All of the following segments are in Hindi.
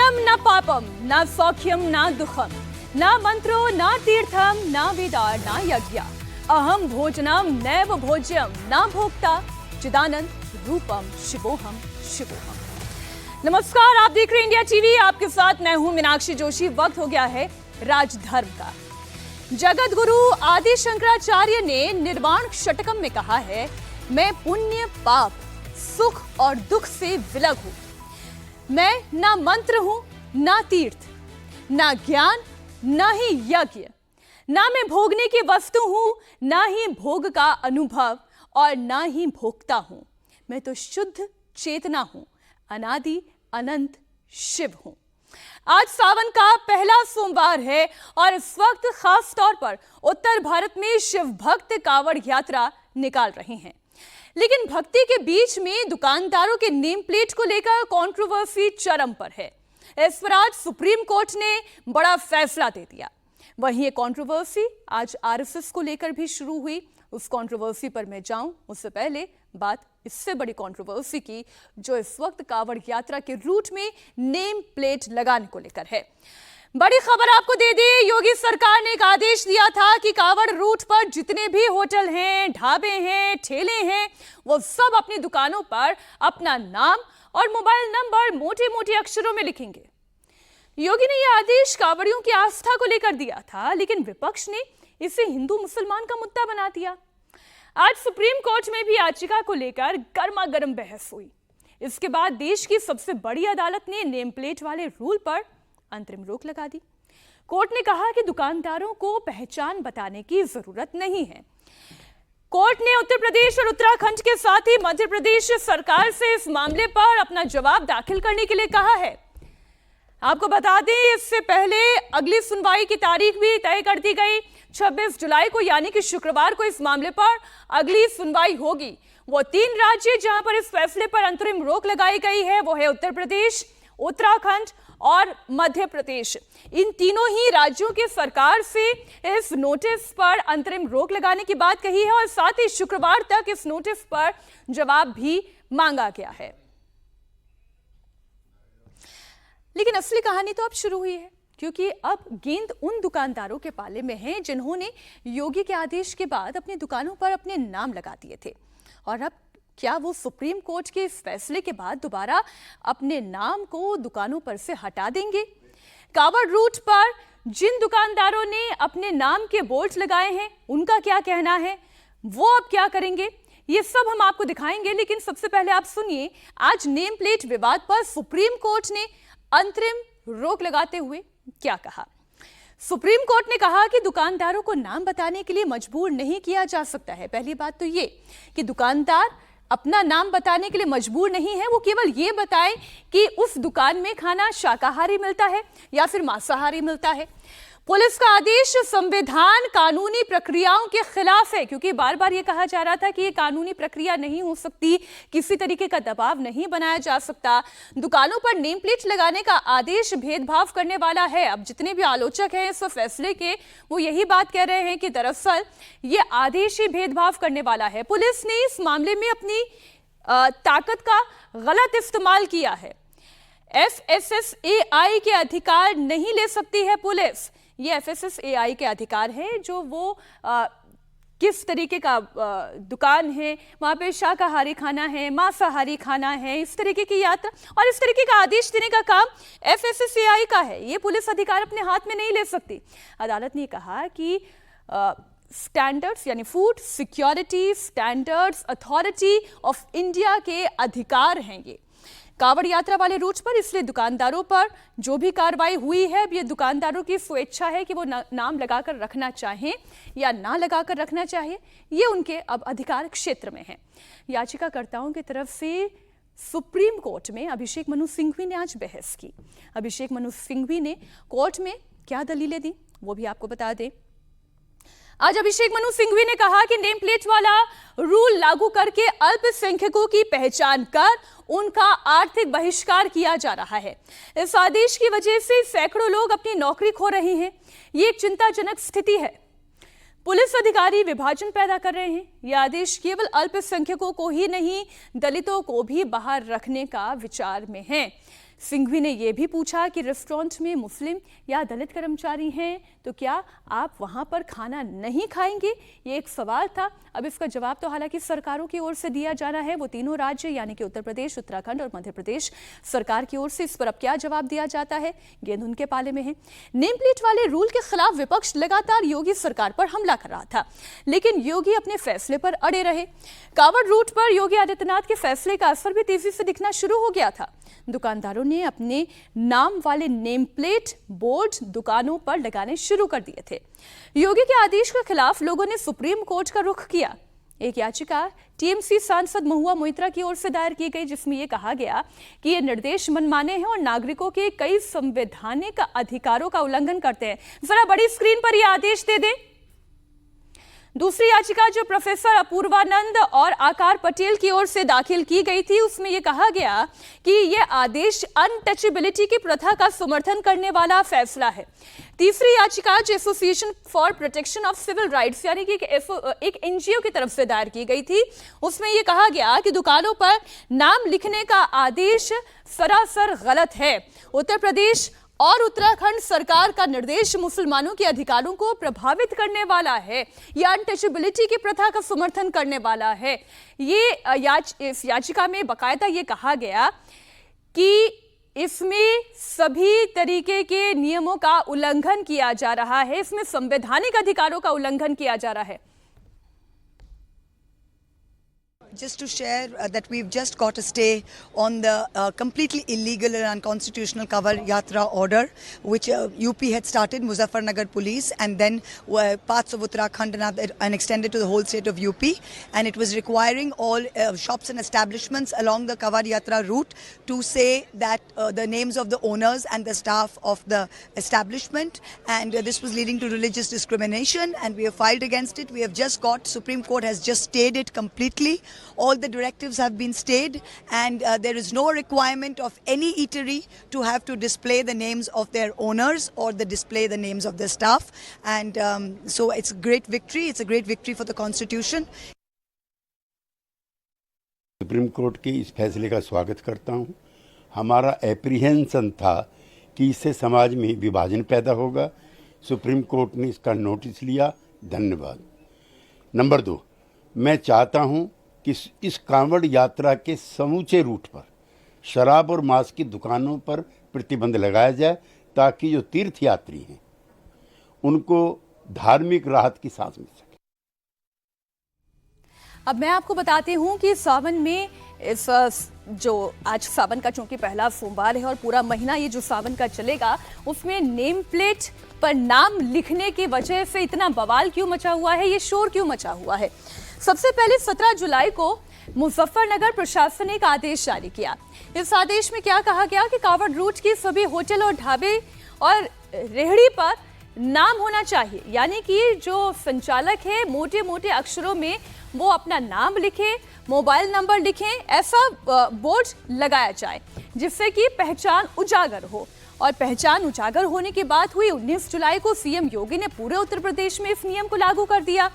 पुण्यम न पापम न सौख्यम न दुखम न मंत्रो न तीर्थम न वेदा न यज्ञ अहम भोजनम नैव भोज्यम न भोक्ता चिदानंद रूपम शिवोहम शिवोहम। नमस्कार, आप देख रहे हैं इंडिया टीवी। आपके साथ मैं हूं मीनाक्षी जोशी। वक्त हो गया है राजधर्म का। जगत गुरु आदि शंकराचार्य ने निर्वाण षटकम में कहा है, मैं पुण्य पाप सुख और दुख से विलग हूं। मैं ना मंत्र हूं, ना तीर्थ, ना ज्ञान, ना ही यज्ञ, ना मैं भोगने की वस्तु हूं, ना ही भोग का अनुभव और ना ही भोगता हूं। मैं तो शुद्ध चेतना हूं, अनादि अनंत शिव हूं। आज सावन का पहला सोमवार है और इस वक्त खास तौर पर उत्तर भारत में शिव भक्त कांवड़ यात्रा निकाल रहे हैं। लेकिन भक्ति के बीच में दुकानदारों के नेम प्लेट को लेकर कंट्रोवर्सी चरम पर है। इस पर आज सुप्रीम कोर्ट ने बड़ा फैसला दे दिया। वहीं ये कंट्रोवर्सी आज आरएसएस को लेकर भी शुरू हुई। उस कंट्रोवर्सी पर मैं जाऊं उससे पहले बात इससे बड़ी कंट्रोवर्सी की जो इस वक्त कांवड़ यात्रा के रूट में नेम प्लेट लगाने को लेकर है। बड़ी खबर आपको दे दी, योगी सरकार ने एक आदेश दिया था कि कांवड़ रूट पर जितने भी होटल हैं, ढाबे हैं, ठेले हैं, वो सब अपनी दुकानों पर अपना नाम और मोबाइल नंबर मोटे मोटे अक्षरों में लिखेंगे। योगी ने यह आदेश कांवड़ियों की आस्था को लेकर दिया था, लेकिन विपक्ष ने इसे हिंदू मुसलमान का मुद्दा बना दिया। आज सुप्रीम कोर्ट में भी याचिका को लेकर गर्मा गर्म बहस हुई। इसके बाद देश की सबसे बड़ी अदालत ने नेम प्लेट वाले रूल पर अंतरिम रोक लगा दी। कोर्ट ने कहा कि दुकानदारों को पहचान बताने की जरूरत नहीं है। कोर्ट ने उत्तर प्रदेश और उत्तराखंड के साथ ही मध्य प्रदेश सरकार से इस मामले पर अपना जवाब दाखिल करने के लिए कहा है। आपको बता दें, इससे पहले अगली सुनवाई की तारीख भी तय कर दी गई। 26 जुलाई को यानी कि शुक्रवार को इस मामले पर अगली सुनवाई होगी। वो 3 राज्य जहां पर इस फैसले पर अंतरिम रोक लगाई गई है वो है उत्तर प्रदेश, उत्तराखंड और मध्य प्रदेश। इन तीनों ही राज्यों की सरकार से इस नोटिस पर अंतरिम रोक लगाने की बात कही है और साथ ही शुक्रवार तक इस नोटिस पर जवाब भी मांगा गया है। लेकिन असली कहानी तो अब शुरू हुई है, क्योंकि अब गेंद उन दुकानदारों के पाले में है जिन्होंने योगी के आदेश के बाद अपनी दुकानों पर अपने नाम लगा दिए थे। और अब क्या वो सुप्रीम कोर्ट के इस फैसले के बाद दोबारा अपने नाम को दुकानों पर से हटा देंगे? कांवड़ रूट पर जिन दुकानदारों ने अपने नाम के बोर्ड लगाए हैं उनका क्या कहना है, वो अब क्या करेंगे, ये सब हम आपको दिखाएंगे। लेकिन सबसे पहले आप सुनिए आज नेम प्लेट विवाद पर सुप्रीम कोर्ट ने अंतरिम रोक लगाते हुए क्या कहा। सुप्रीम कोर्ट ने कहा कि दुकानदारों को नाम बताने के लिए मजबूर नहीं किया जा सकता है। पहली बात तो ये कि दुकानदार अपना नाम बताने के लिए मजबूर नहीं है, वो केवल ये बताएं कि उस दुकान में खाना शाकाहारी मिलता है या फिर मांसाहारी मिलता है। पुलिस का आदेश संविधान कानूनी प्रक्रियाओं के खिलाफ है, क्योंकि बार बार ये कहा जा रहा था कि ये कानूनी प्रक्रिया नहीं हो सकती, किसी तरीके का दबाव नहीं बनाया जा सकता। दुकानों पर नेम प्लेट लगाने का आदेश भेदभाव करने वाला है। अब जितने भी आलोचक हैं इस फैसले के, वो यही बात कह रहे हैं कि दरअसल ये आदेश ही भेदभाव करने वाला है। पुलिस ने इस मामले में अपनी ताकत का गलत इस्तेमाल किया है। FSSAI के अधिकार नहीं ले सकती है पुलिस। ये FSSAI के अधिकार है जो वो किस तरीके का दुकान है, वहां पे शाकाहारी खाना है, मांसाहारी खाना है, इस तरीके की यात्रा और इस तरीके का आदेश देने का काम FSSAI का है। ये पुलिस अधिकार अपने हाथ में नहीं ले सकती। अदालत ने कहा कि स्टैंडर्ड्स यानी food security standards authority of India के अधिकार हैं ये कांवड़ यात्रा वाले रूट पर। इसलिए दुकानदारों पर जो भी कार्रवाई हुई है, ये दुकानदारों की स्वेच्छा है कि वो नाम लगाकर रखना चाहें या ना लगाकर रखना चाहिए, ये उनके अब अधिकार क्षेत्र में है। याचिकाकर्ताओं की तरफ से सुप्रीम कोर्ट में अभिषेक मनु सिंघवी ने आज बहस की। अभिषेक मनु सिंघवी ने कोर्ट में क्या दलीलें दी वो भी आपको बता दें। आज अभिषेक मनु सिंघवी ने कहा कि नेम प्लेट वाला रूल लागू करके अल्पसंख्यकों की पहचान कर उनका आर्थिक बहिष्कार किया जा रहा है। इस आदेश की वजह से सैकड़ों लोग अपनी नौकरी खो रहे हैं। ये एक चिंताजनक स्थिति है। पुलिस अधिकारी विभाजन पैदा कर रहे हैं। यह आदेश केवल अल्पसंख्यकों को ही नहीं, दलितों को भी बाहर रखने का विचार में है। सिंघवी ने यह भी पूछा कि रेस्टोरेंट में मुस्लिम या दलित कर्मचारी हैं तो क्या आप वहां पर खाना नहीं खाएंगे, ये एक सवाल था। अब इसका जवाब तो हालांकि सरकारों की ओर से दिया जाना है, वो तीनों राज्य यानी कि उत्तर प्रदेश, उत्तराखंड और मध्य प्रदेश सरकार की ओर से। इस पर अब क्या जवाब दिया जाता है, गेंद उनके पाले में है। नेम प्लेट वाले रूल के खिलाफ विपक्ष लगातार योगी सरकार पर हमला कर रहा था, लेकिन योगी अपने फैसले पर अड़े रहे। कांवड़ रूट पर योगी आदित्यनाथ के फैसले का असर भी तेजी से दिखना शुरू हो गया था। दुकानदारों ने अपने नाम वाले नेम प्लेट बोर्ड दुकानों पर लगाने शुरू कर दिए थे। योगी के आदेश के खिलाफ लोगों ने सुप्रीम कोर्ट का रुख किया। एक याचिका टीएमसी सांसद महुआ मोइत्रा की ओर से दायर की गई, जिसमें यह कहा गया कि ये निर्देश मनमाने हैं और नागरिकों के कई संवैधानिक अधिकारों का उल्लंघन करते हैं। जरा बड़ी स्क्रीन पर यह आदेश दे दें। दूसरी याचिका जो प्रोफेसर अपूर्वानंद और आकार पटेल की ओर से दाखिल की गई थी, उसमें यह कहा गया कि यह आदेश अनटचेबिलिटी की प्रथा का समर्थन करने वाला फैसला है। तीसरी याचिका जो association for protection of civil rights यानी कि एक एनजीओ की तरफ से दायर की गई थी, उसमें यह कहा गया कि दुकानों पर नाम लिखने का आदेश सरासर गलत है। उत्तर प्रदेश और उत्तराखंड सरकार का निर्देश मुसलमानों के अधिकारों को प्रभावित करने वाला है, या अनटचेबिलिटी की प्रथा का समर्थन करने वाला है। ये इस याचिका में बाकायदा ये कहा गया कि इसमें सभी तरीके के नियमों का उल्लंघन किया जा रहा है, इसमें संवैधानिक अधिकारों का उल्लंघन किया जा रहा है। Just to share that we've just got a stay on the completely illegal and unconstitutional Kavar Yatra order, which UP had started, Muzaffarnagar police, and then parts of Uttarakhand and extended to the whole state of UP. And it was requiring all shops and establishments along the Kavar Yatra route to say that the names of the owners and the staff of the establishment. And this was leading to religious discrimination, and we have filed against it. We have just got, Supreme Court has just stayed it completely. All the directives have been stayed, and there is no requirement of any eatery to have to display the names of their owners or display the names of the staff. And so it's a great victory. It's a great victory for the Constitution. Supreme court के इस फैसले का स्वागत करता हूं। हमारा एप्रीहेंशन था कि इससे समाज में विभाजन पैदा होगा। सुप्रीम कोर्ट ने इसका नोटिस लिया, धन्यवाद। नंबर 2, मैं चाहता हूं कि इस कांवड़ यात्रा के समूचे रूट पर शराब और मांस की दुकानों पर प्रतिबंध लगाया जाए, ताकि जो तीर्थयात्री हैं उनको धार्मिक राहत की सांस मिल सके। अब मैं आपको बताती हूं कि सावन में इस जो आज सावन का चूंकि पहला सोमवार है और पूरा महीना ये जो सावन का चलेगा, उसमें नेम प्लेट पर नाम लिखने की वजह से इतना बवाल क्यों मचा हुआ है, ये शोर क्यों मचा हुआ है। सबसे पहले 17 जुलाई को मुजफ्फरनगर प्रशासन ने एक आदेश जारी किया। इस आदेश में क्या कहा गया कि कांवड़ रूट की सभी होटल और ढाबे और रेहड़ी पर नाम होना चाहिए, यानी कि जो संचालक है मोटे मोटे अक्षरों में वो अपना नाम लिखे, मोबाइल नंबर लिखें, ऐसा बोर्ड लगाया जाए जिससे कि पहचान उजागर हो। और पहचान उजागर होने की बात हुई 19 जुलाई को सीएम योगी ने पूरे उत्तर प्रदेश में इस नियम को लागू कर दिया।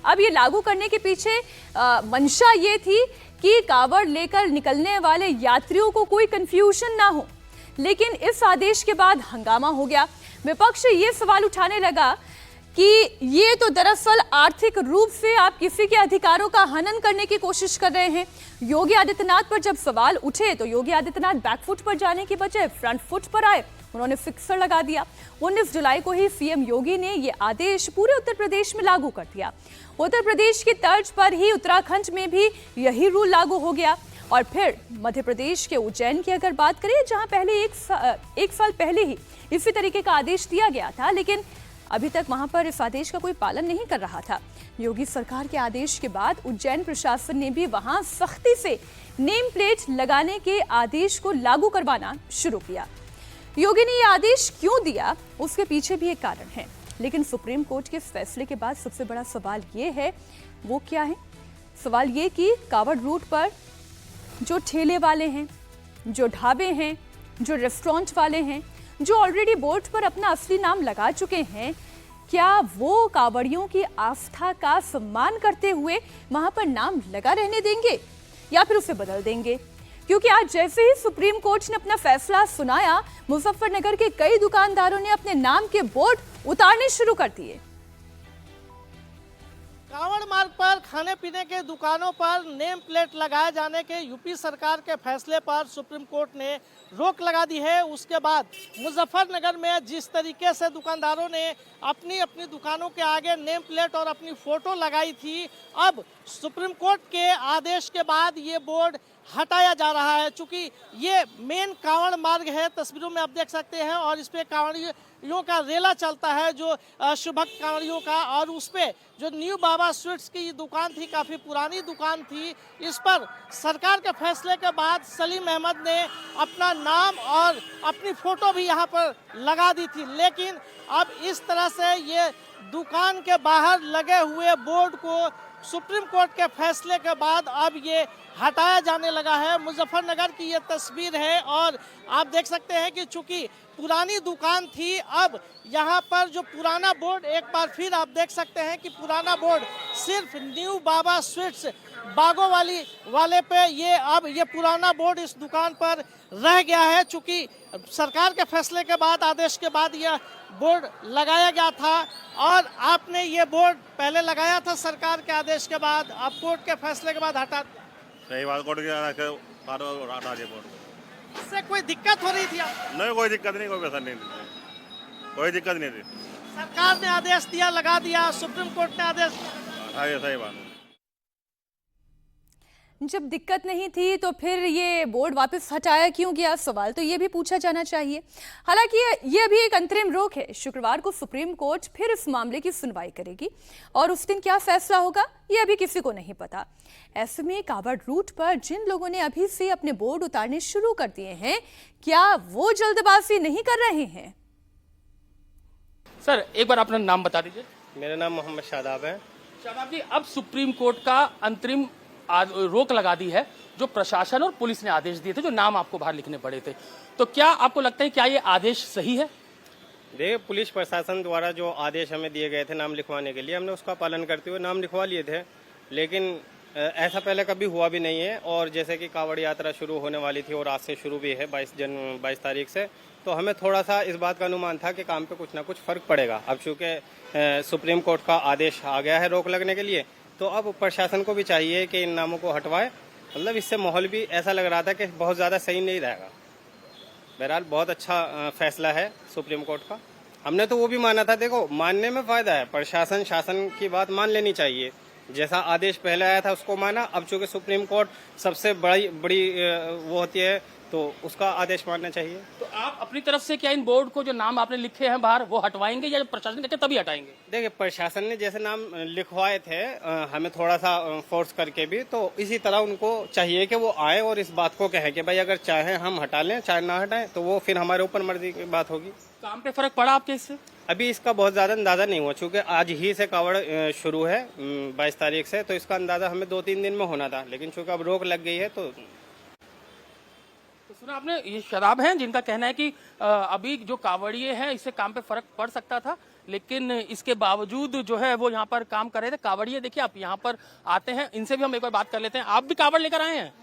अब ये लागू करने के पीछे मंशा ये थी कि कांवड़ लेकर निकलने वाले यात्रियों को कोई कंफ्यूजन ना हो, लेकिन इस आदेश के बाद हंगामा हो गया। विपक्ष ये सवाल उठाने लगा कि ये तो दरअसल आर्थिक रूप से आप किसी के अधिकारों का हनन करने की कोशिश कर रहे हैं। योगी आदित्यनाथ पर जब सवाल उठे तो योगी आदित्यनाथ बैकफुट पर जाने की बजाय फ्रंट फुट पर आए, उन्होंने फिक्सर लगा दिया। 19 जुलाई को ही सीएम योगी ने ये आदेश पूरे उत्तर प्रदेश में लागू कर दिया। उत्तर प्रदेश की तर्ज पर ही उत्तराखंड में भी यही रूल लागू हो गया। और फिर मध्य प्रदेश के उज्जैन की अगर बात करें, जहां पहले एक साल पहले ही इसी तरीके का आदेश दिया गया था, लेकिन अभी तक वहां पर इस आदेश का कोई पालन नहीं कर रहा था। योगी सरकार के आदेश के बाद उज्जैन प्रशासन ने भी वहां सख्ती से नेम प्लेट लगाने के आदेश को लागू करवाना शुरू किया। योगी ने यह आदेश क्यों दिया, उसके पीछे भी एक कारण है, लेकिन सुप्रीम कोर्ट के फैसले के बाद सबसे बड़ा सवाल ये है, वो क्या है? सवाल ये कि कांवड़ रूट पर जो ठेले वाले हैं, जो ढाबे हैं, जो रेस्टोरेंट वाले हैं, जो ऑलरेडी बोर्ड पर अपना असली नाम लगा चुके हैं, क्या वो कांवड़ियों की आस्था का सम्मान करते हुए वहां पर नाम लगा रहने देंगे या फिर उसे बदल देंगे? क्योंकि आज जैसे ही सुप्रीम कोर्ट ने अपना फैसला सुनाया, मुजफ्फरनगर के कई दुकानदारों ने अपने नाम के बोर्ड उतारने शुरू कर दिए। कांवड़ मार्ग पर खाने पीने के दुकानों पर नेम प्लेट लगाए जाने के यूपी सरकार के फैसले पर सुप्रीम कोर्ट ने रोक लगा दी है। उसके बाद मुजफ्फरनगर में जिस तरीके से दुकानदारों ने अपनी अपनी दुकानों के आगे नेम प्लेट और अपनी फोटो लगाई थी, अब सुप्रीम कोर्ट के आदेश के बाद ये बोर्ड हटाया जा रहा है। चूंकि ये मेन कांवड़ मार्ग है, तस्वीरों में आप देख सकते हैं, और इस पे कांवड़ियों का रेला चलता है, जो शुभक्त कांवड़ियों का, और उस पे जो न्यू बाबा स्वीट्स की दुकान थी, काफ़ी पुरानी दुकान थी, इस पर सरकार के फैसले के बाद सलीम अहमद ने अपना नाम और अपनी फोटो भी यहाँ पर लगा दी थी। लेकिन अब इस तरह से ये दुकान के बाहर लगे हुए बोर्ड को सुप्रीम कोर्ट के फैसले के बाद अब ये हटाया जाने लगा है। मुजफ्फरनगर की ये तस्वीर है, और आप देख सकते हैं कि चूंकि पुरानी दुकान थी, अब यहाँ पर जो पुराना बोर्ड, एक बार फिर आप देख सकते हैं कि पुराना बोर्ड सिर्फ न्यू बाबा स्वीट्स बागों वाले पे ये पुराना बोर्ड इस दुकान पर रह गया है। चूंकि सरकार के फैसले के बाद, आदेश के बाद यह बोर्ड लगाया गया था, और आपने ये बोर्ड पहले लगाया था सरकार के आदेश के बाद, अब कोर्ट के फैसले के बाद हटा। सही बात, कोर्ट के हटा दिया बोर्ड। इससे कोई दिक्कत हो रही थी आप? नहीं, कोई दिक्कत नहीं, कोई परेशानी नहीं, कोई दिक्कत नहीं थी। सरकार ने आदेश दिया, लगा दिया, सुप्रीम कोर्ट ने आदेश दिया। सही बात। जब दिक्कत नहीं थी तो फिर ये बोर्ड वापस हटाया क्यों गया, सवाल तो ये भी पूछा जाना चाहिए। हालांकि ये अभी एक अंतरिम रोक है। शुक्रवार को सुप्रीम कोर्ट फिर इस मामले की सुनवाई करेगी, और उस दिन क्या फैसला होगा ये अभी किसी को नहीं पता। ऐसे में कावड़ रूट पर जिन लोगों ने अभी से अपने बोर्ड उतारने शुरू कर दिए हैं, क्या वो जल्दबाजी नहीं कर रहे हैं? सर, एक बार अपना नाम बता दीजिए। मेरा नाम मोहम्मद शादाब है। शादाब जी, अब सुप्रीम कोर्ट का अंतरिम रोक लगा दी है, जो प्रशासन और पुलिस ने आदेश दिए थे, जो नाम आपको बाहर लिखने पड़े थे, तो क्या आपको लगता है क्या ये आदेश सही है? देखिए, पुलिस प्रशासन द्वारा जो आदेश हमें दिए गए थे नाम लिखवाने के लिए, हमने उसका पालन करते हुए नाम लिखवा लिए थे। लेकिन ऐसा पहले कभी हुआ भी नहीं है। और जैसे कि कांवड़ यात्रा शुरू होने वाली थी, और आज से शुरू भी है 22 तारीख से, तो हमें थोड़ा सा इस बात का अनुमान था कि काम पे कुछ ना कुछ फर्क पड़ेगा। अब चूँकि सुप्रीम कोर्ट का आदेश आ गया है रोक लगने के लिए, तो अब प्रशासन को भी चाहिए कि इन नामों को हटवाए। मतलब इससे माहौल भी ऐसा लग रहा था कि बहुत ज़्यादा सही नहीं रहेगा। बहरहाल बहुत अच्छा फैसला है सुप्रीम कोर्ट का। हमने तो वो भी माना था, देखो मानने में फ़ायदा है, प्रशासन शासन की बात मान लेनी चाहिए। जैसा आदेश पहले आया था उसको माना, अब चूँकि सुप्रीम कोर्ट सबसे बड़ी वो होती है, तो उसका आदेश मानना चाहिए। तो आप अपनी तरफ से क्या इन बोर्ड को जो नाम आपने लिखे हैं बाहर, वो हटवाएंगे या प्रशासन कहते तभी हटाएंगे? देखिए, प्रशासन ने जैसे नाम लिखवाए थे हमें थोड़ा सा फोर्स करके भी, तो इसी तरह उनको चाहिए कि वो आए और इस बात को कहें कि भाई अगर चाहे हम हटा लें, चाहे ना हटाएं, तो वो फिर हमारे ऊपर मर्जी की बात होगी। काम पे फर्क पड़ा आपके इससे? अभी इसका बहुत ज्यादा अंदाजा नहीं हुआ, चूंकि आज ही से कावड़ शुरू है 22 तारीख से, तो इसका अंदाजा हमें 2-3 दिन में होना था। लेकिन चूंकि अब रोक लग गई है, तो सुना आपने, ये शराब हैं जिनका कहना है कि अभी जो कावड़िए हैं इससे काम पे फर्क पड़ सकता था, लेकिन इसके बावजूद जो है वो यहाँ पर काम कर रहे थे। कावड़िए देखिए, आप यहाँ पर आते हैं, इनसे भी हम एक बार बात कर लेते हैं। आप भी कावड़ लेकर आए हैं?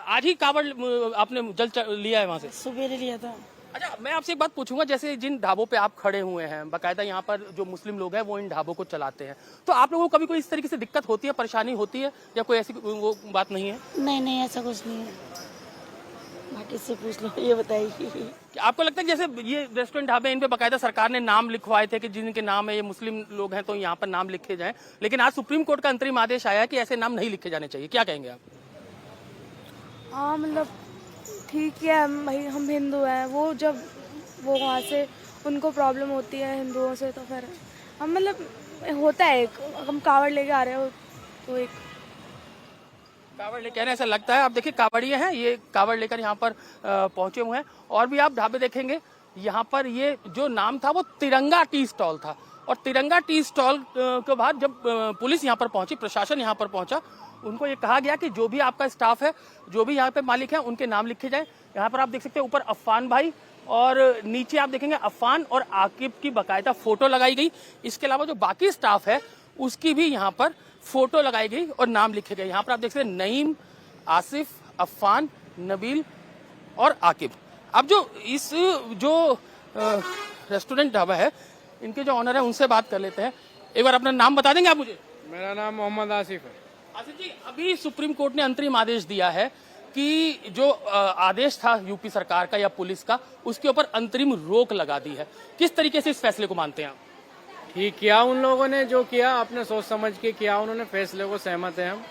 आज ही कावड़ आपने जल लिया है वहाँ से? सुबह लिया था। अच्छा, मैं आपसे एक बात पूछूंगा, जैसे जिन ढाबों पे आप खड़े हुए हैं, बाकायदा यहाँ पर जो मुस्लिम लोग हैं वो इन ढाबों को चलाते हैं, तो आप लोगों को कभी कोई इस तरीके से दिक्कत होती है, परेशानी होती है, या कोई ऐसी वो बात नहीं है? नहीं, ऐसा कुछ नहीं है। बाकी से पूछ लो, ये बताइए। आपको लगता है जैसे ये रेस्टोरेंट ढाबे, इन पे बाकायदा सरकार ने नाम लिखवाए थे कि जिनके नाम है ये मुस्लिम लोग हैं तो यहाँ पर नाम लिखे जाएं, लेकिन आज सुप्रीम कोर्ट का अंतरिम आदेश आया कि ऐसे नाम नहीं लिखे जाने चाहिए, क्या कहेंगे आप? हाँ, मतलब ठीक है भाई, हम हिंदू हैं, वो जब वो वहाँ से उनको प्रॉब्लम होती है हिंदुओं से, तो फिर हम मतलब होता है, हम कावड़ लेके आ रहे हो तो एक कावड़ लेके आने ऐसा लगता है। आप देखिए, कावड़िए हैं, ये कावड़ लेकर यहाँ पर पहुंचे हुए हैं। और भी आप ढाबे देखेंगे, यहाँ पर ये जो नाम था वो तिरंगा टी स्टॉल था, और तिरंगा टी स्टॉल के बाद जब पुलिस यहाँ पर पहुंची, प्रशासन यहाँ पर पहुंचा, उनको ये कहा गया कि जो भी आपका स्टाफ है, जो भी यहाँ पे मालिक है, उनके नाम लिखे जाए। यहाँ पर आप देख सकते हैं ऊपर अफ़ान भाई, और नीचे आप देखेंगे अफ़ान और आकिब की बाकायदा फोटो लगाई गई। इसके अलावा जो बाकी स्टाफ है उसकी भी यहाँ पर फोटो लगाई गई और नाम लिखे गए। यहाँ पर आप देख सकते हैं नईम, आसिफ, अफ़ान, नबील और आकिब। अब जो रेस्टोरेंट ढाबा है, इनके जो ऑनर है उनसे बात कर लेते हैं। एक बार अपना नाम बता देंगे आप मुझे? मेरा नाम मोहम्मद आसिफ है। आसिफ जी, अभी सुप्रीम कोर्ट ने अंतरिम आदेश दिया है कि जो आदेश था यूपी सरकार का या पुलिस का, उसके ऊपर अंतरिम रोक लगा दी है। किस तरीके से इस फैसले को मानते हैं आप? ठीक किया उन लोगों ने, जो किया अपने सोच समझ के किया उन्होंने, फैसले को सहमत है हम।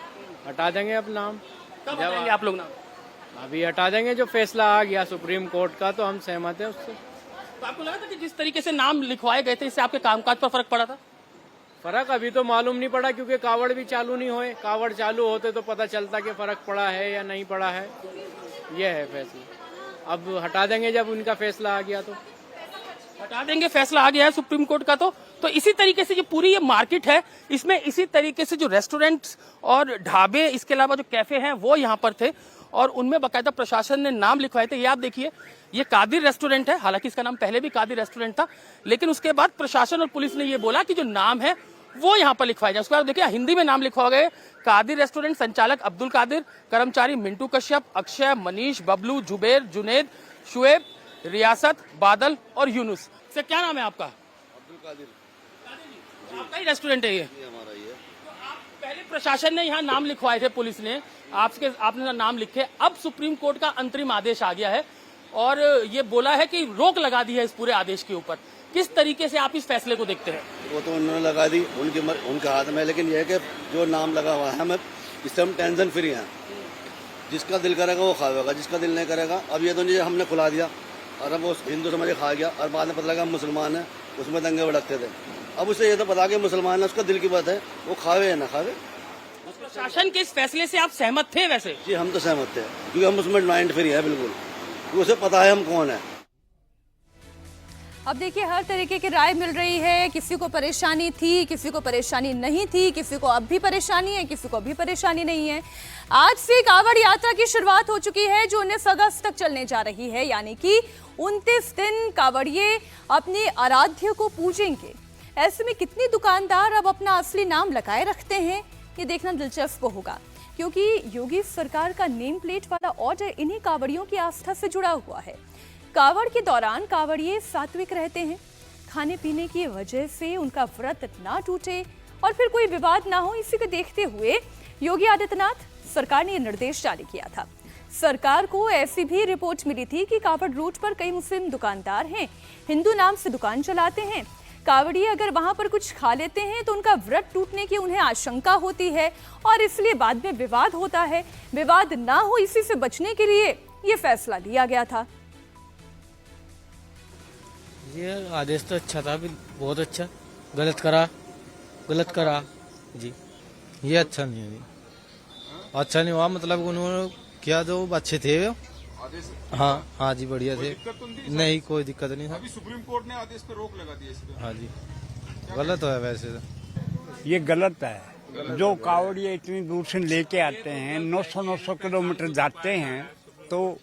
हटा देंगे अब नाम। कब हटाएंगे आप लोग नाम? अभी हटा देंगे, जो फैसला आ गया सुप्रीम कोर्ट का तो हम सहमत है उससे। तो आपको लगा था कि जिस तरीके से नाम लिखवाए गए थे इससे आपके कामकाज पर फर्क पड़ा था? फर्क अभी तो मालूम नहीं पड़ा, क्योंकि कावड़ भी चालू नहीं हुए। कावड़ चालू होते तो पता चलता कि फर्क पड़ा है या नहीं पड़ा है। ये है फैसला। अब हटा देंगे जब उनका फैसला आ गया तो। हटा देंगे, फैसला आ गया है सुप्रीम कोर्ट का। तो इसी तरीके से जो पूरी ये मार्केट है, इसमें इसी तरीके से जो रेस्टोरेंट्स और ढाबे, इसके अलावा जो कैफे हैं वो यहाँ पर थे और उनमें बाकायदा प्रशासन ने नाम लिखवाए थे। ये आप देखिए, ये कादिर रेस्टोरेंट है। हालांकि इसका नाम पहले भी कादिर रेस्टोरेंट था, लेकिन उसके बाद प्रशासन और पुलिस ने ये बोला कि जो नाम है वो यहाँ पर लिखवाया जाए। उसके बाद देखिए हिंदी में नाम लिखवा गए। कादिर रेस्टोरेंट, संचालक अब्दुल कादिर, कर्मचारी मिंटू कश्यप, अक्षय, मनीष, बबलू, जुबेर, जुनेद, शुएब, रियासत, बादल और यूनुस। सर क्या नाम है आपका? अब्दुल कादिर। आपका ही रेस्टोरेंट है ये? हमारा ही है। तो आप पहले प्रशासन ने यहाँ नाम लिखवाए थे, पुलिस ने आपने नाम लिखे। अब सुप्रीम कोर्ट का अंतरिम आदेश आ गया है और ये बोला है कि रोक लगा दी है इस पूरे आदेश के ऊपर। किस तरीके से आप इस फैसले को देखते हैं? वो तो उन्होंने लगा दी, उनके हाथ में, लेकिन यह है कि जो नाम लगा हुआ है, हमें इससे हम टेंशन फ्री हैं। जिसका दिल करेगा वो खाएगा, जिसका दिल नहीं करेगा। अब ये तो नहीं हमने खुला दिया और अब वो हिंदू समझ खा गया और बाद में पता लगा हम मुसलमान हैं, उसमें दंगे भड़कते थे। अब उसे ये तो पता कि मुसलमान है, उसका दिल की बात है, वो खावे या ना खावे। प्रशासन के इस फैसले से आप सहमत थे? वैसे जी हम तो सहमत थे, क्योंकि हम उसमें माइंड फ्री है बिल्कुल, क्योंकि उसे पता है हम कौन है। अब देखिए हर तरीके की राय मिल रही है। किसी को परेशानी थी, किसी को परेशानी नहीं थी, किसी को अब भी परेशानी है, किसी को अभी परेशानी नहीं है। आज से कावड़ यात्रा की शुरुआत हो चुकी है जो 19 अगस्त तक चलने जा रही है, यानी कि 29 दिन कावड़िए अपने आराध्य को पूजेंगे। ऐसे में कितने दुकानदार अब अपना असली नाम लगाए रखते हैं, ये देखना दिलचस्प होगा, क्योंकि योगी सरकार का नेम प्लेट वाला ऑर्डर इन्हीं कावड़ियों की आस्था से जुड़ा हुआ है। कावड़ के दौरान कावड़िए सात्विक रहते हैं, खाने पीने की वजह से उनका व्रत ना टूटे और फिर कोई विवाद ना हो, इसी को देखते हुए योगी आदित्यनाथ सरकार ने यह निर्देश जारी किया था। सरकार को ऐसी भी रिपोर्ट मिली थी कि कावड़ रूट पर कई मुस्लिम दुकानदार हैं, हिंदू नाम से दुकान चलाते हैं। कावड़िए अगर वहां पर कुछ खा लेते हैं तो उनका व्रत टूटने की उन्हें आशंका होती है और इसलिए बाद में विवाद होता है। विवाद ना हो, इसी से बचने के लिए ये फैसला लिया गया था। ये आदेश तो अच्छा था, बहुत अच्छा। गलत करा जी, ये अच्छा नहीं है, अच्छा नहीं हुआ। मतलब उन्होंने किया जो अच्छे थे वो। हाँ जी, बढ़िया थे। नहीं कोई दिक्कत नहीं था। अभी सुप्रीम कोर्ट ने आदेश पर रोक लगा दी है इस पे। हाँ जी, गलत है वैसे तो। ये गलत है। जो कावड़िए इतनी दूर से लेके आते हैं, 900 किलोमीटर जाते हैं, तो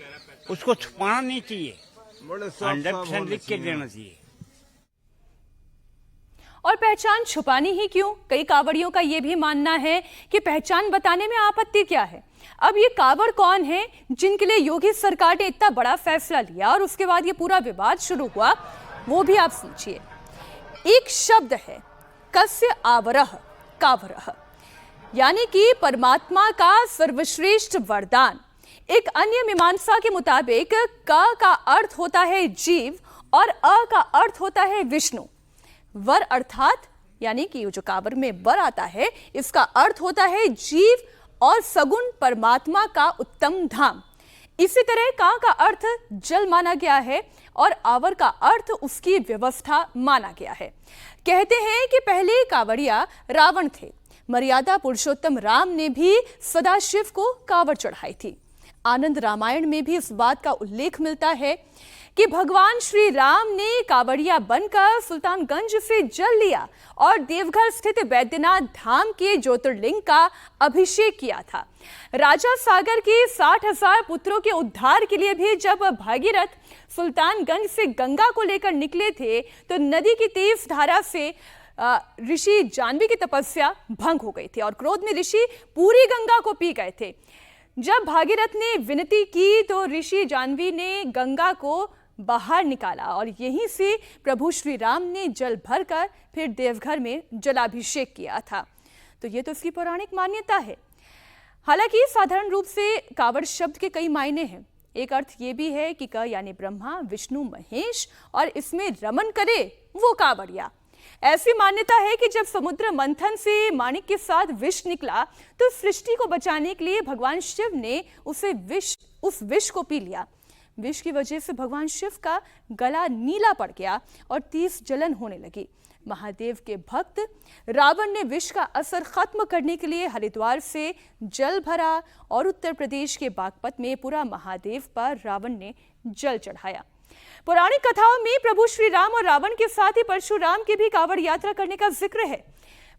उसको छुपाना नहीं चाहिए, 100% लिख के देना चाहिए। और पहचान छुपानी ही क्यों? कई कावड़ियों का यह भी मानना है कि पहचान बताने में आपत्ति क्या है। अब ये कावड़ कौन है जिनके लिए योगी सरकार ने इतना बड़ा फैसला लिया और उसके बाद ये पूरा विवाद शुरू हुआ, वो भी आप समझिए। एक शब्द है कस्य आवरह कावरह, यानी कि परमात्मा का सर्वश्रेष्ठ वरदान। एक अन्य मीमांसा के मुताबिक क का अर्थ होता है जीव और अ का अर्थ होता है विष्णु। वर अर्थात यानी कि जो कावड़ में वर आता है, इसका अर्थ होता है जीव और सगुण परमात्मा का उत्तम धाम। इसी तरह का अर्थ जल माना गया है और आवर का अर्थ उसकी व्यवस्था माना गया है। कहते हैं कि पहले कावड़िया रावण थे। मर्यादा पुरुषोत्तम राम ने भी सदाशिव को कावड़ चढ़ाई थी। आनंद रामायण में भी इस बात का उल्लेख मिलता है कि भगवान श्री राम ने कावड़िया बनकर सुल्तानगंज से जल लिया और देवघर स्थित बैद्यनाथ धाम के ज्योतिर्लिंग का अभिषेक किया था। राजा सागर के 60,000 पुत्रों के उद्धार के लिए भी जब भागीरथ सुल्तानगंज से गंगा को लेकर निकले थे तो नदी की तेज धारा से ऋषि जानवी की तपस्या भंग हो गई थी और क्रोध में ऋषि पूरी गंगा को पी गए थे। जब भागीरथ ने विनती की तो ऋषि जाह्नवी ने गंगा को बाहर निकाला और यहीं से प्रभु श्री राम ने जल भरकर फिर देवघर में जलाभिषेक किया था। तो ये तो इसकी पौराणिक मान्यता है। हालांकि साधारण रूप से कावड़ शब्द के कई मायने हैं। एक अर्थ ये भी है कि क यानी ब्रह्मा, विष्णु, महेश और इसमें रमन करे वो कावड़िया। ऐसी मान्यता है कि जब समुद्र मंथन से माणिक के साथ विष निकला तो सृष्टि को बचाने के लिए भगवान शिव ने उस विष को पी लिया। विष की वजह से भगवान शिव का गला नीला पड़ गया और तीव्र जलन होने लगी। महादेव के भक्त रावण ने विष का असर खत्म करने के लिए हरिद्वार से जल भरा और उत्तर प्रदेश के बागपत में पूरा महादेव पर रावण ने जल चढ़ाया। पौराणिक कथाओं में प्रभु श्री राम और रावण के साथ ही परशुराम की भी कावड़ यात्रा करने का जिक्र है।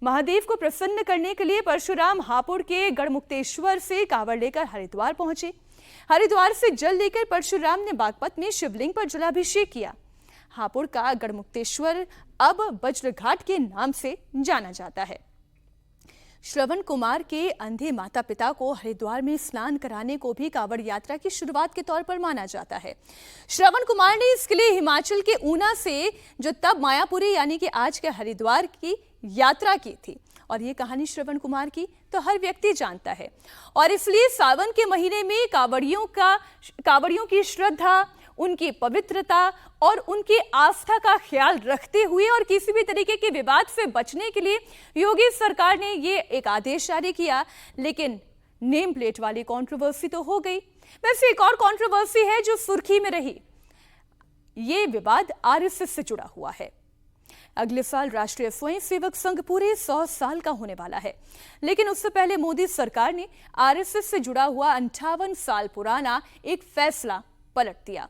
महादेव को प्रसन्न करने के लिए परशुराम हापुड़ के गढ़मुक्तेश्वर से कावड़ लेकर हरिद्वार पहुंचे। हरिद्वार से जल लेकर परशुराम ने बागपत में शिवलिंग पर जलाभिषेक किया। हापुड़ का गढ़मुक्तेश्वर अब वज्रघाट के नाम से जाना जाता है। श्रवण कुमार के अंधे माता पिता को हरिद्वार में स्नान कराने को भी कावड़ यात्रा की शुरुआत के तौर पर माना जाता है। श्रवण कुमार ने इसके लिए हिमाचल के ऊना से जो तब मायापुरी यानी कि आज के हरिद्वार की यात्रा की थी। और ये कहानी श्रवण कुमार की तो हर व्यक्ति जानता है और इसलिए सावन के महीने में कावड़ियों की श्रद्धा, उनकी पवित्रता और उनकी आस्था का ख्याल रखते हुए और किसी भी तरीके के विवाद से बचने के लिए योगी सरकार ने ये एक आदेश जारी किया। लेकिन नेम प्लेट वाली कंट्रोवर्सी तो हो गई। वैसे एक और कंट्रोवर्सी है जो सुर्खी में रही। ये विवाद आरएसएस से जुड़ा हुआ है। अगले साल राष्ट्रीय स्वयंसेवक संघ पूरे 100 साल का होने वाला है, लेकिन उससे पहले मोदी सरकार ने आरएसएस से जुड़ा हुआ 58 साल पुराना एक फैसला पलट दिया।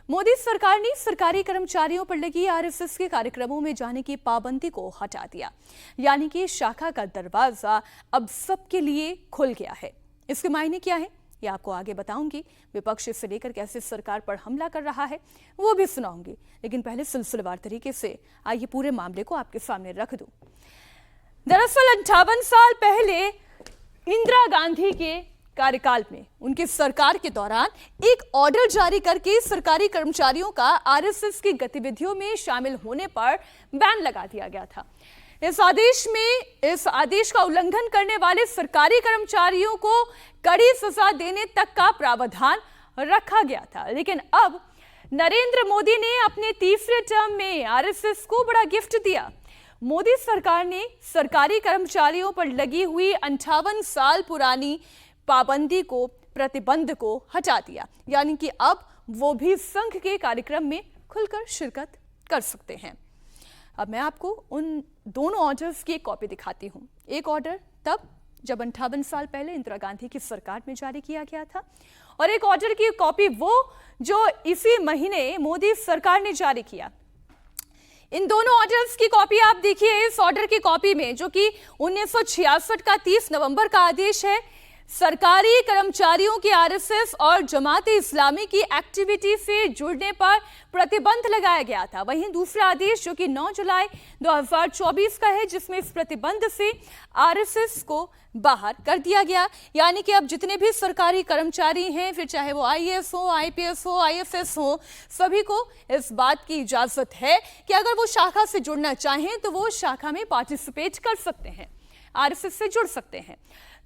मोदी सरकार ने सरकारी कर्मचारियों पर लगी आरएसएस के कार्यक्रमों में जाने की पाबंदी को हटा दिया, यानी कि शाखा का दरवाजा अब सबके लिए खुल गया है। इसके मायने क्या है ये आपको आगे बताऊंगी। विपक्ष से लेकर कैसे सरकार पर हमला कर रहा है वो भी सुनाऊंगी, लेकिन पहले सिलसिलेवार तरीके से आइए पूरे मामले को आपके सामने रख दूं। दरअसल 58 साल पहले इंदिरा गांधी के कार्यकाल में उनकी सरकार के दौरान एक ऑर्डर जारी करके सरकारी कर्मचारियों का आरएसएस की गतिविधियों में शामिल होने पर बैन लगा दिया गया था। इस आदेश का उल्लंघन करने वाले सरकारी कर्मचारियों को कड़ी सजा देने तक का प्रावधान रखा गया था। लेकिन अब नरेंद्र मोदी ने अपने तीसरे टर्म में आरएसएस को बड़ा गिफ्ट दिया। मोदी सरकार ने सरकारी कर्मचारियों पर लगी हुई 58 साल पुरानी पाबंदी को, प्रतिबंध को हटा दिया, यानी कि अब वो भी संघ के कार्यक्रम में खुलकर शिरकत कर सकते हैं। अब मैं आपको उन दोनों ऑर्डर्स की एक कॉपी दिखाती हूँ। एक ऑर्डर तब जब 58 साल पहले इंदिरा गांधी की सरकार में जारी किया गया था और एक ऑर्डर की कॉपी वो जो इसी महीने मोदी सरकार ने जारी किया। इन दोनों ऑर्डर्स की कॉपी आप देखिए। इस ऑर्डर की कॉपी में जो कि 1966 का 30 नवंबर का आदेश है, सरकारी कर्मचारियों की आरएसएस और जमात इस्लामी की एक्टिविटी से जुड़ने पर प्रतिबंध लगाया गया था। वहीं दूसरा आदेश जो कि 9 जुलाई 2024 का है, जिसमें इस प्रतिबंध से आरएसएस को बाहर कर दिया गया, यानी कि अब जितने भी सरकारी कर्मचारी हैं, फिर चाहे वो आईएएस हो, आईपीएस हो, आईएफएस हो, सभी को इस बात की इजाजत है कि अगर वो शाखा से जुड़ना चाहें तो वो शाखा में पार्टिसिपेट कर सकते हैं, आरएसएस से जुड़ सकते हैं।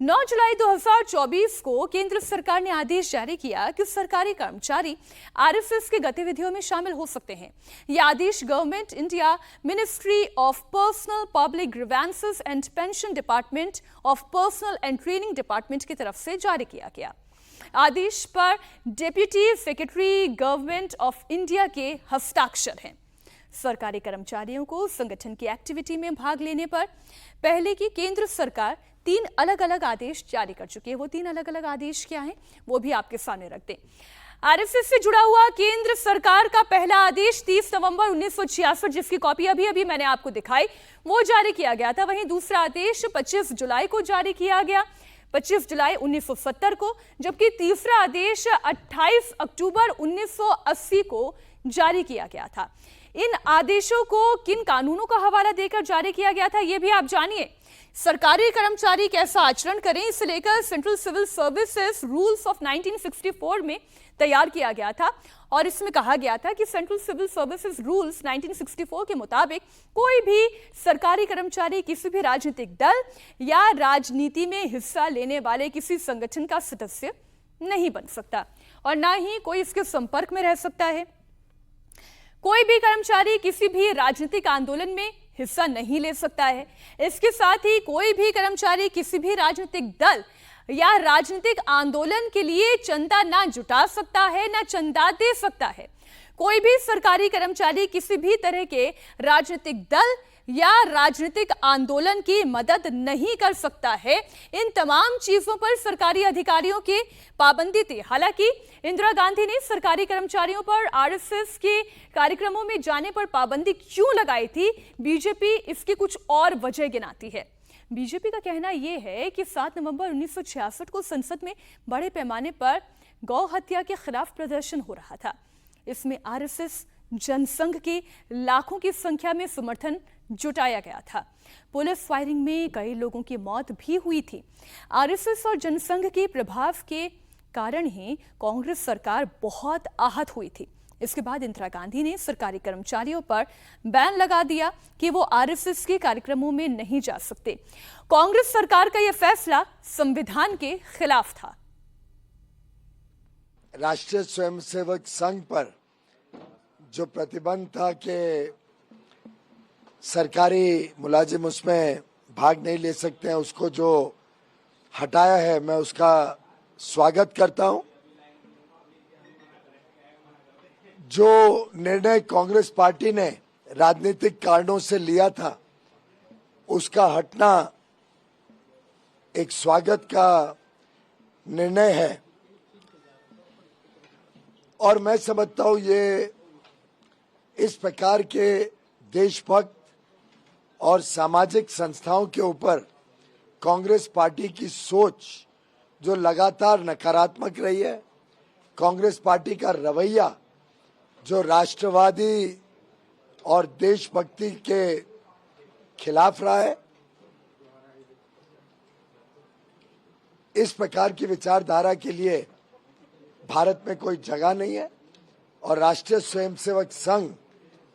9 जुलाई 2024 को केंद्र सरकार ने आदेश जारी किया कि सरकारी कर्मचारी आरएसएस की गतिविधियों में शामिल हो सकते हैं। यह आदेश government India ministry of personnel public grievances and pension department of personnel and training department की तरफ से जारी किया गया। आदेश पर deputy secretary government of India के हस्ताक्षर हैं। सरकारी कर्मचारियों को संगठन की एक्टिविटी में भाग लेने पर पहले की केंद्र सरकार 3 अलग अलग आदेश जारी कर चुकी है। वो 3 अलग अलग आदेश क्या हैं वो भी आपके सामने रख दें। आरएसएस से जुड़ा हुआ केंद्र सरकार का पहला आदेश 30 नवंबर 1966, जिसकी कॉपी अभी मैंने आपको दिखाई, वो जारी किया गया था। वहीं दूसरा आदेश 25 जुलाई को जारी किया गया, 25 जुलाई 1970 को, जबकि तीसरा आदेश 28 अक्टूबर 1980 को जारी किया गया था। इन आदेशों को किन कानूनों का हवाला देकर जारी किया गया था ये भी आप जानिए। सरकारी कर्मचारी कैसा आचरण करें, इसे लेकर central civil services rules of 1964 में तैयार किया गया था और इसमें कहा गया था कि सेंट्रल सिविल सर्विसेज रूल्स 1964 के मुताबिक कोई भी सरकारी कर्मचारी किसी भी राजनीतिक दल या राजनीति में हिस्सा लेने वाले किसी संगठन का सदस्य नहीं बन सकता और ना ही कोई इसके संपर्क में रह सकता है। कोई भी कर्मचारी किसी भी राजनीतिक आंदोलन में हिस्सा नहीं ले सकता है। इसके साथ ही कोई भी कर्मचारी किसी भी राजनीतिक दल या राजनीतिक आंदोलन के लिए चंदा ना जुटा सकता है, ना चंदा दे सकता है। कोई भी सरकारी कर्मचारी किसी भी तरह के राजनीतिक दल या राजनीतिक आंदोलन की मदद नहीं कर सकता है। इन तमाम चीजों पर सरकारी अधिकारियों की पाबंदी थी। हालांकि इंदिरा गांधी ने सरकारी कर्मचारियों पर आरएसएस के कार्यक्रमों में जाने पर पाबंदी क्यों लगाई थी, बीजेपी इसकी कुछ और वजह गिनाती है। बीजेपी का कहना यह है कि 7 नवंबर 1966 को संसद में बड़े पैमाने पर गौ हत्या के खिलाफ प्रदर्शन हो रहा था। इसमें आरएसएस जनसंघ के लाखों की संख्या में समर्थन जुटाया गया था। पुलिस फायरिंग में कई लोगों की मौत भी हुई थी। आरएसएस और जनसंघ के प्रभाव के कारण ही कांग्रेस सरकार बहुत आहत हुई थी। इसके बाद इंदिरा गांधी ने सरकारी कर्मचारियों पर बैन लगा दिया कि वो आरएसएस के कार्यक्रमों में नहीं जा सकते। कांग्रेस सरकार का यह फैसला संविधान के खिलाफ था। राष्ट्रीय स्वयंसेवक संघ पर जो प्रतिबंध था कि सरकारी मुलाजिम उसमें भाग नहीं ले सकते हैं, उसको जो हटाया है मैं उसका स्वागत करता हूं। जो निर्णय कांग्रेस पार्टी ने राजनीतिक कारणों से लिया था उसका हटना एक स्वागत का निर्णय है और मैं समझता हूं ये इस प्रकार के देशभक्त और सामाजिक संस्थाओं के ऊपर कांग्रेस पार्टी की सोच जो लगातार नकारात्मक रही है, कांग्रेस पार्टी का रवैया जो राष्ट्रवादी और देशभक्ति के खिलाफ रहा है, इस प्रकार की विचारधारा के लिए भारत में कोई जगह नहीं है। और राष्ट्रीय स्वयंसेवक संघ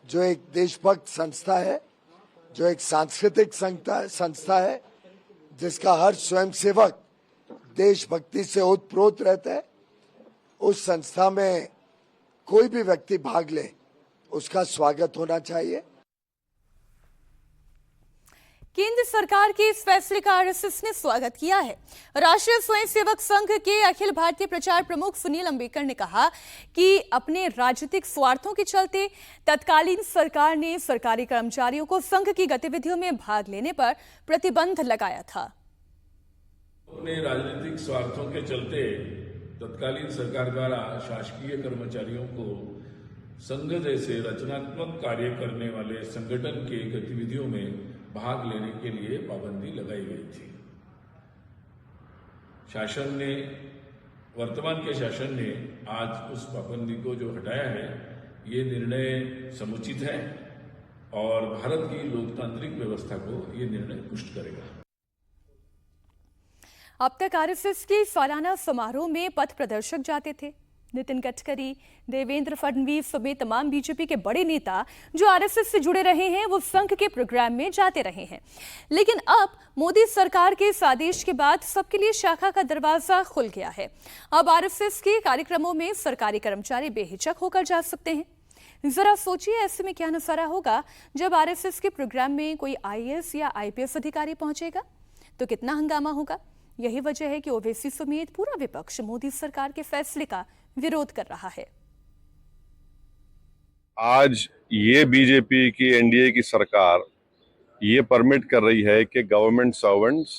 जो एक देशभक्त संस्था है, जो एक सांस्कृतिक संस्था है, जिसका हर स्वयंसेवक देशभक्ति से ओतप्रोत रहता है, उस संस्था में कोई भी व्यक्ति भाग ले उसका स्वागत होना चाहिए। केंद्र सरकार के इस फैसले का आरएसएस ने स्वागत किया है। राष्ट्रीय स्वयंसेवक संघ के अखिल भारतीय प्रचार प्रमुख सुनील अंबेडकर ने कहा कि अपने राजनीतिक स्वार्थों के चलते तत्कालीन सरकार ने सरकारी कर्मचारियों को संघ की गतिविधियों में भाग लेने पर प्रतिबंध लगाया था। अपने राजनीतिक स्वार्थों के चलते तत्कालीन सरकार द्वारा शासकीय कर्मचारियों को संघ जैसे रचनात्मक कार्य करने वाले संगठन की गतिविधियों में भाग लेने के लिए पाबंदी लगाई गई थी। शासन ने, वर्तमान के शासन ने आज उस पाबंदी को जो हटाया है, ये निर्णय समुचित है और भारत की लोकतांत्रिक व्यवस्था को ये निर्णय पुष्ट करेगा। अब तक आरएसएस के सालाना समारोह में पथ प्रदर्शक जाते थे। नितिन गडकरी, देवेंद्र फडणवीस समेत तमाम बीजेपी के बड़े नेता जो आरएसएस से जुड़े रहे हैं, वो संघ के प्रोग्राम में जाते रहे हैं। लेकिन अब मोदी सरकार के इस आदेश के बाद सबके लिए शाखा का दरवाजा खुल गया है। अब आरएसएस के कार्यक्रमों में सरकारी कर्मचारी बेहिचक होकर जा सकते हैं। जरा सोचिए, ऐसे में क्या नजारा होगा जब आरएसएस के प्रोग्राम में कोई आईएएस या आईपीएस अधिकारी पहुंचेगा तो कितना हंगामा होगा। यही वजह है कि ओवैसी समेत पूरा विपक्ष मोदी सरकार के फैसले का विरोध कर रहा है। आज ये बीजेपी की एनडीए की सरकार ये परमिट कर रही है कि गवर्नमेंट सर्वेंट्स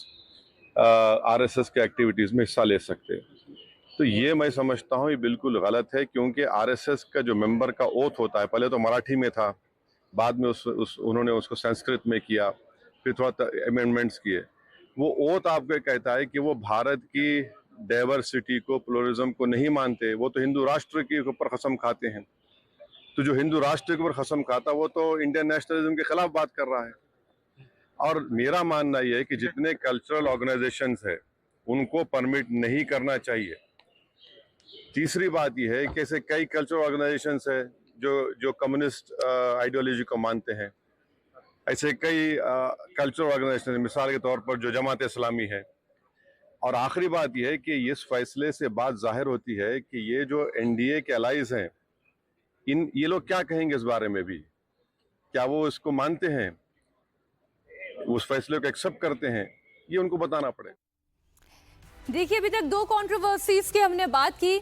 आरएसएस के एक्टिविटीज में हिस्सा ले सकते हैं। तो ये मैं समझता हूँ ये बिल्कुल गलत है, क्योंकि आरएसएस का जो मेंबर का ओथ होता है, पहले तो मराठी में था, बाद में उन्होंने उसको संस्कृत में किया, फिर थोड़ा अमेंडमेंट्स किए। वो ओथ आपको कहता है कि वो भारत की डाइवर्सिटी को, प्लुरलिज्म को नहीं मानते। वो तो हिंदू राष्ट्र के ऊपर कसम खाते हैं। तो जो हिंदू राष्ट्र के ऊपर कसम खाता वो तो इंडियन नेशनलिज्म के खिलाफ बात कर रहा है। और मेरा मानना यह है कि जितने कल्चरल ऑर्गेनाइजेशंस है उनको परमिट नहीं करना चाहिए। तीसरी बात यह है कि ऐसे कई कल्चरल ऑर्गेनाइजेशंस है जो कम्युनिस्ट आइडियोलॉजी को मानते हैं। ऐसे कई कल्चरल ऑर्गेनाइजेशन, मिसाल के तौर पर जो जमात इस्लामी है। और आखिरी बात यह है कि इस फैसले से बात जाहिर होती है कि ये जो एनडीए के अलाइज हैं, ये लोग क्या कहेंगे इस बारे में भी, क्या वो इसको मानते हैं, उस फैसले को एक्सेप्ट करते हैं, ये उनको बताना पड़ेगा। देखिए, अभी तक दो कंट्रोवर्सीज की हमने बात की,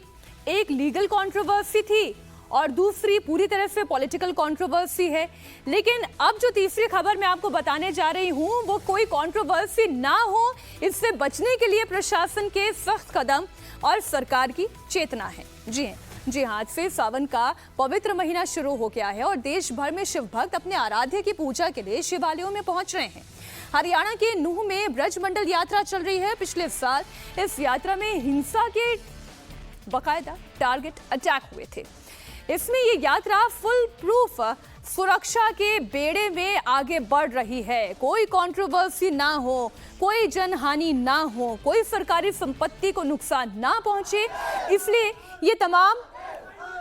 एक लीगल कंट्रोवर्सी थी और दूसरी पूरी तरह से पॉलिटिकल कंट्रोवर्सी है। लेकिन अब जो तीसरी खबर मैं आपको बताने जा रही हूं वो कोई कंट्रोवर्सी ना हो, इससे बचने के लिए प्रशासन के सख्त कदम और सरकार की चेतना है। जी हाँ, आज से सावन का पवित्र महीना शुरू हो गया है और देश भर में शिव भक्त अपने आराध्य की पूजा के लिए शिवालयों में पहुंच रहे हैं। हरियाणा के नूह में ब्रजमंडल यात्रा चल रही है। पिछले साल इस यात्रा में हिंसा के बाकायदा टारगेट अटैक हुए थे। इसमें ये यात्रा फुल प्रूफ सुरक्षा के बेड़े में आगे बढ़ रही है। कोई कंट्रोवर्सी ना हो, कोई जनहानि ना हो, कोई सरकारी संपत्ति को नुकसान ना पहुंचे, इसलिए ये तमाम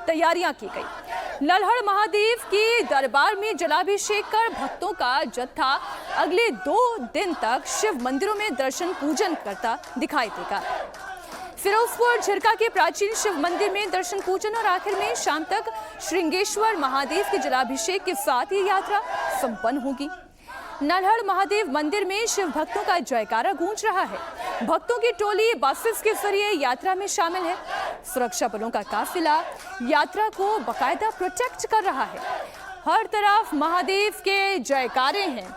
तैयारियां की गई। नल्हड़ महादेव के दरबार में जलाभिषेक कर भक्तों का जत्था अगले 2 दिन तक शिव मंदिरों में दर्शन पूजन करता दिखाई देगा। फिरोजपुर झिरका के प्राचीन शिव मंदिर में दर्शन पूजन और आखिर में शाम तक श्रृंगेश्वर महादेव के जलाभिषेक के साथ ये यात्रा संपन्न होगी। नल्हड़ महादेव मंदिर में शिव भक्तों का जयकारा गूंज रहा है। भक्तों की टोली बसेस के जरिए यात्रा में शामिल है। सुरक्षा बलों का काफिला यात्रा को बाकायदा प्रोटेक्ट कर रहा है। हर तरफ महादेव के जयकारे हैं।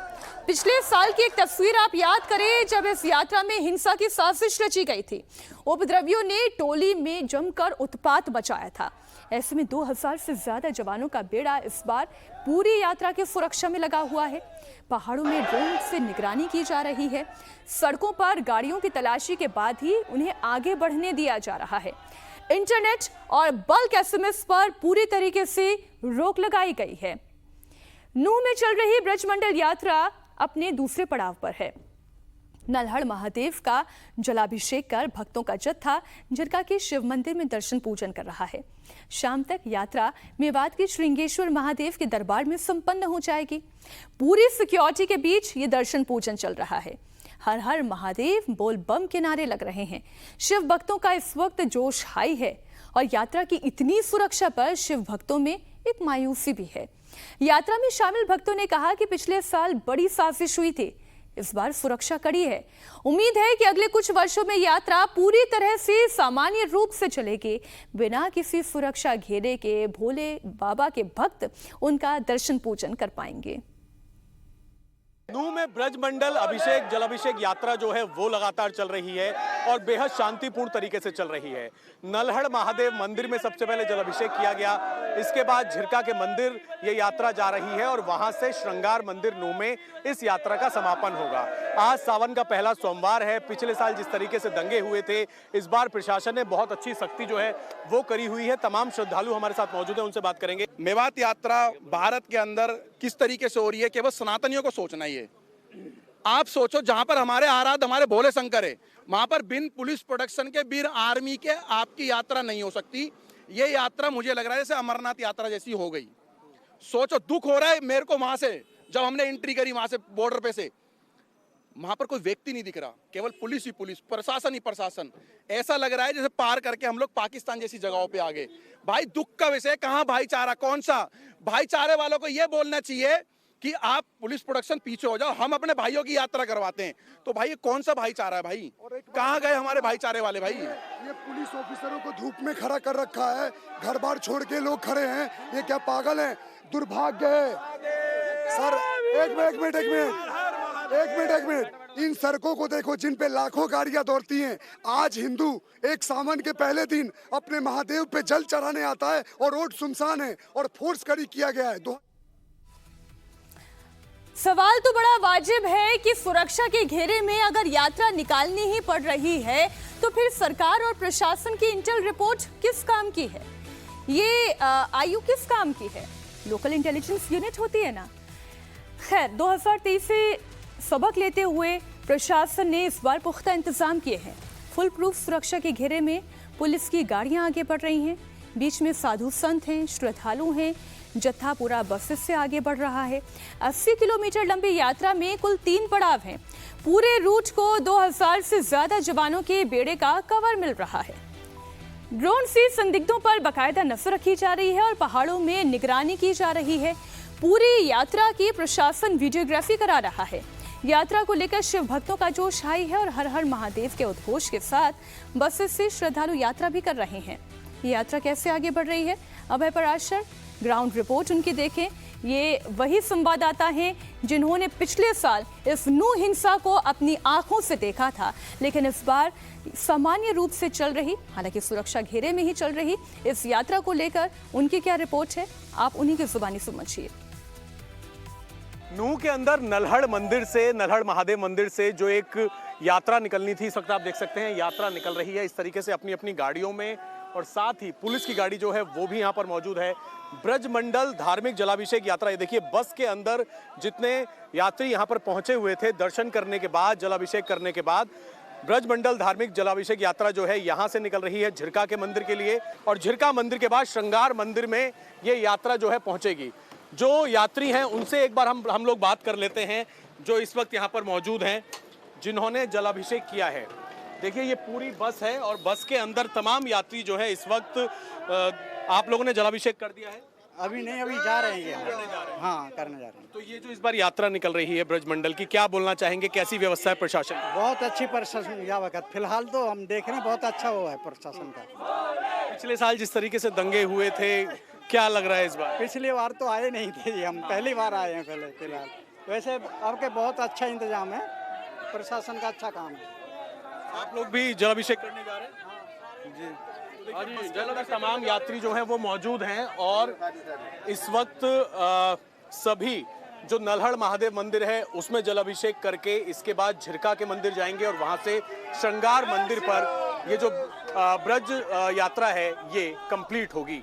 पिछले साल की एक तस्वीर आप याद करें, जब इस यात्रा में हिंसा की साजिश रची गई थी। उपद्रवियों ने टोली में जमकर उत्पात मचाया था। ऐसे में 2000 से ज्यादा जवानों का बेड़ा इस बार पूरी यात्रा की सुरक्षा में लगा हुआ है। पहाड़ों में ड्रोन से निगरानी की जा रही है। सड़कों पर गाड़ियों की तलाशी के बाद ही उन्हें आगे बढ़ने दिया जा रहा है। इंटरनेट और बल्क एसएमएस पर पूरी तरीके से रोक लगाई गई है। नूह में चल रही ब्रजमंडल यात्रा अपने दूसरे पड़ाव पर है। नल्हड़ महादेव का जलाभिषेक कर भक्तों का जत्था झिरका के शिव मंदिर में दर्शन पूजन कर रहा है। शाम तक यात्रा मेवात के श्रृंगेश्वर महादेव के दरबार में संपन्न हो जाएगी। पूरी सिक्योरिटी के बीच ये दर्शन पूजन चल रहा है। हर हर महादेव बोल बम के नारे लग रहे हैं। शिव भक्तों का इस वक्त जोश हाई है और यात्रा की इतनी सुरक्षा पर शिव भक्तों में एक मायूसी भी है। यात्रा में शामिल भक्तों ने कहा कि पिछले साल बड़ी साजिश हुई थी, इस बार सुरक्षा कड़ी है। उम्मीद है कि अगले कुछ वर्षों में यात्रा पूरी तरह से सामान्य रूप से चलेगी। बिना किसी सुरक्षा घेरे के भोले बाबा के भक्त उनका दर्शन पूजन कर पाएंगे। नूह में ब्रजमंडल अभिषेक जलाभिषेक यात्रा जो है वो लगातार चल रही है और बेहद शांतिपूर्ण तरीके से चल रही है। नल्हड़ महादेव मंदिर में सबसे पहले जलाभिषेक किया गया, इसके बाद झिरका के मंदिर ये यात्रा जा रही है और वहां से श्रृंगार मंदिर नूह में इस यात्रा का समापन होगा। आज सावन का पहला सोमवार है। पिछले साल जिस तरीके से दंगे हुए थे, इस बार प्रशासन ने बहुत अच्छी सख्ती जो है वो करी हुई है। तमाम श्रद्धालु हमारे साथ मौजूद है, उनसे बात करेंगे। मेवात यात्रा भारत के अंदर किस तरीके से हो रही है, केवल सनातनियों को सोचना ही है। आप सोचो, जहां पर हमारे आराध हमारे भोले शंकर है, वहां पर बिन पुलिस प्रोटेक्शन के, बिन आर्मी के आपकी यात्रा नहीं हो सकती। ये यात्रा मुझे लग रहा है जैसे अमरनाथ यात्रा जैसी हो गई। सोचो, दुख हो रहा है मेरे को वहां से, जब हमने एंट्री करी वहां से बॉर्डर पे से, वहां पर कोई व्यक्ति नहीं दिख रहा, केवल पुलिस ही पुलिस, प्रशासन ही प्रशासन। ऐसा लग रहा है जैसे पार करके हम लोग पाकिस्तान जैसी जगहों पे आ गए। भाई दुख का विषय, कहाँ भाईचारा, कौन सा भाईचारे? वालों को यह बोलना चाहिए कि आप पुलिस प्रोटेक्शन पीछे हो जाओ, हम अपने भाइयों की यात्रा करवाते हैं। तो भाई ये कौन सा भाईचारा है भाई? कहाँ गए हमारे भाईचारे वाले भाई? ये पुलिस ऑफिसरों को धूप में खड़ा कर रखा है, घर बार छोड़ के लोग खड़े हैं। ये क्या पागल हैं? दुर्भाग्य है सर। एक मिनट, इन सड़कों को देखो जिन पे लाखों गाड़ियां दौड़ती हैं। आज हिंदू एक सावन के पहले दिन अपने महादेव पे जल चढ़ाने आता है और रोड सुनसान है और फोर्स कड़ी किया गया है। सवाल तो बड़ा वाजिब है कि सुरक्षा के घेरे में अगर यात्रा निकालनी ही पड़ रही है तो फिर सरकार और प्रशासन की इंटेल रिपोर्ट किस काम की है? ये आयु किस काम की है? लोकल इंटेलिजेंस यूनिट होती है ना। खैर, 2023 से सबक लेते हुए प्रशासन ने इस बार पुख्ता इंतजाम किए हैं। फुल प्रूफ सुरक्षा के घेरे में पुलिस की गाड़ियां आगे बढ़ रही हैं। बीच में साधु संत हैं, श्रद्धालु हैं। जत्था पूरा बसेस से आगे बढ़ रहा है। 80 किलोमीटर लंबी यात्रा में कुल 3 पड़ाव हैं। पूरे रूट को 2000 से ज्यादा जवानों के बेड़े का कवर मिल रहा है। ड्रोन से संदिग्धों पर बाकायदा नजर रखी जा रही है और पहाड़ों में निगरानी की जा रही है। पूरी यात्रा की प्रशासन वीडियोग्राफी करा रहा है। यात्रा को लेकर शिव भक्तों का जोश हाई है और हर हर महादेव के उद्घोष के साथ बसेस से श्रद्धालु यात्रा भी कर रहे हैं। ये यात्रा कैसे आगे बढ़ रही है, अभय पराशर ग्राउंड रिपोर्ट उनकी देखें। ये वही संवाददाता हैं जिन्होंने पिछले साल इस नू हिंसा को अपनी आंखों से देखा था, लेकिन इस बार सामान्य रूप से चल रही, हालांकि सुरक्षा घेरे में ही चल रही इस यात्रा को लेकर उनकी क्या रिपोर्ट है, आप उन्हीं की जुबानी समझिए। नूह के अंदर नल्हड़ मंदिर से, नल्हड़ महादेव मंदिर से जो एक यात्रा निकलनी थी, इस वक्त आप देख सकते हैं यात्रा निकल रही है इस तरीके से अपनी अपनी गाड़ियों में, और साथ ही पुलिस की गाड़ी जो है वो भी यहाँ पर मौजूद है। ब्रजमंडल धार्मिक जलाभिषेक यात्रा, ये देखिए बस के अंदर जितने यात्री यहाँ पर पहुंचे हुए थे दर्शन करने के बाद, जलाभिषेक करने के बाद, ब्रजमंडल धार्मिक जलाभिषेक यात्रा जो है यहाँ से निकल रही है झिरका के मंदिर के लिए, और झिरका मंदिर के बाद श्रृंगार मंदिर में ये यात्रा जो है पहुंचेगी। जो यात्री हैं उनसे एक बार हम लोग बात कर लेते हैं जो इस वक्त यहाँ पर मौजूद हैं जिन्होंने जलाभिषेक किया है। देखिए ये पूरी बस है और बस के अंदर तमाम यात्री जो है इस वक्त, आप लोगों ने जलाभिषेक कर दिया है? अभी नहीं, अभी जा रहे हैं, हाँ करने जा रहे हैं। तो ये जो इस बार यात्रा निकल रही है ब्रजमंडल की, क्या बोलना चाहेंगे, कैसी व्यवस्था है प्रशासन? बहुत अच्छी प्रशासन यह वक्त फिलहाल तो हम देख रहे हैं, बहुत अच्छा हुआ है प्रशासन का। पिछले साल जिस तरीके से दंगे हुए थे, क्या लग रहा है इस बार? पिछली बार तो आए नहीं थे, हम पहली बार आए हैं फिलहाल। वैसे अब के बहुत अच्छा इंतजाम है, प्रशासन का अच्छा काम है। आप लोग भी जलाभिषेक करने जा रहे हैं? जी, जलाभिषेक तमाम यात्री जो हैं वो मौजूद हैं और इस वक्त सभी जो नल्हड़ महादेव मंदिर है उसमें जलाभिषेक करके इसके बाद झिरका के मंदिर जाएंगे और वहां से श्रृंगार मंदिर पर ये जो ब्रज यात्रा है ये कंप्लीट होगी।